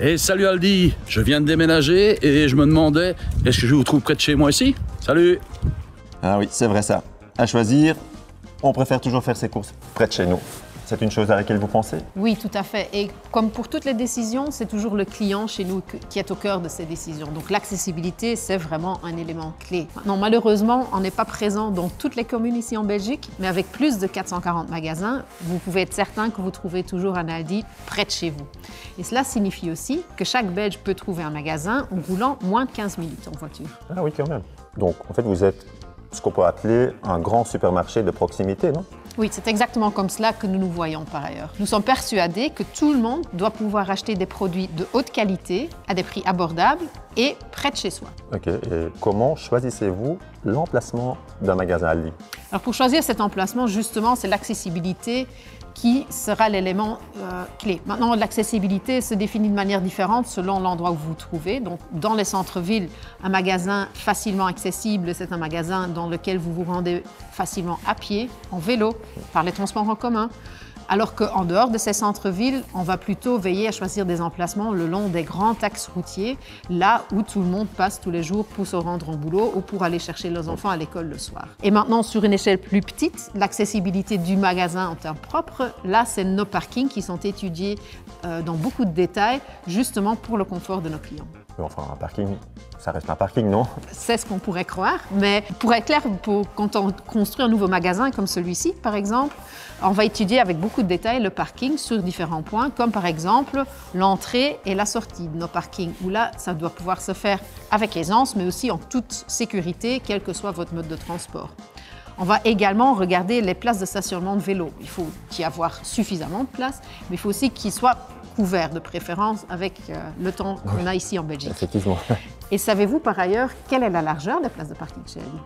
Et salut Aldi, je viens de déménager et je me demandais, est-ce que je vous trouve près de chez moi ici? Salut! Ah oui, c'est vrai ça. À choisir, on préfère toujours faire ses courses près de chez nous. C'est une chose à laquelle vous pensez? Oui, tout à fait. Et comme pour toutes les décisions, c'est toujours le client chez nous qui est au cœur de ces décisions. Donc l'accessibilité, c'est vraiment un élément clé. Maintenant, malheureusement, on n'est pas présent dans toutes les communes ici en Belgique, mais avec plus de 440 magasins, vous pouvez être certain que vous trouvez toujours un Aldi près de chez vous. Et cela signifie aussi que chaque Belge peut trouver un magasin en roulant moins de 15 minutes en voiture. Ah oui, quand même. Donc, en fait, vous êtes ce qu'on peut appeler un grand supermarché de proximité, non? Oui, c'est exactement comme cela que nous nous voyons par ailleurs. Nous sommes persuadés que tout le monde doit pouvoir acheter des produits de haute qualité à des prix abordables et près de chez soi. Ok, et comment choisissez-vous l'emplacement d'un magasin Aldi? Alors pour choisir cet emplacement, justement, c'est l'accessibilité qui sera l'élément clé. Maintenant, l'accessibilité se définit de manière différente selon l'endroit où vous vous trouvez. Donc, dans les centres-villes, un magasin facilement accessible, c'est un magasin dans lequel vous vous rendez facilement à pied, en vélo, par les transports en commun. Alors qu'en dehors de ces centres-villes, on va plutôt veiller à choisir des emplacements le long des grands axes routiers, là où tout le monde passe tous les jours pour se rendre au boulot ou pour aller chercher leurs enfants à l'école le soir. Et maintenant, sur une échelle plus petite, l'accessibilité du magasin en termes propres, là, c'est nos parkings qui sont étudiés dans beaucoup de détails, justement pour le confort de nos clients. Enfin, un parking, ça reste un parking, non? C'est ce qu'on pourrait croire, mais pour être clair, quand on construit un nouveau magasin comme celui-ci, par exemple, on va étudier avec beaucoup de détails le parking sur différents points, comme par exemple l'entrée et la sortie de nos parkings, où là, ça doit pouvoir se faire avec aisance, mais aussi en toute sécurité, quel que soit votre mode de transport. On va également regarder les places de stationnement de vélo. Il faut y avoir suffisamment de place, mais il faut aussi qu'ils soient couverts, de préférence avec le temps qu'on a ici en Belgique. Effectivement. Et savez-vous par ailleurs quelle est la largeur des places de parking chez Aldi?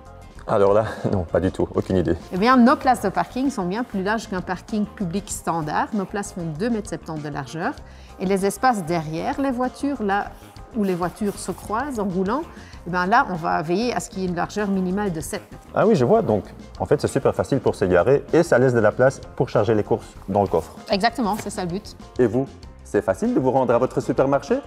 Alors là, non, pas du tout, aucune idée. Eh bien, nos places de parking sont bien plus larges qu'un parking public standard. Nos places font 2,70 m de largeur. Et les espaces derrière les voitures, là où les voitures se croisent en roulant, eh bien là, on va veiller à ce qu'il y ait une largeur minimale de 7 m. Ah oui, je vois. Donc, en fait, c'est super facile pour se garer et ça laisse de la place pour charger les courses dans le coffre. Exactement, c'est ça le but. Et vous, c'est facile de vous rendre à votre supermarché?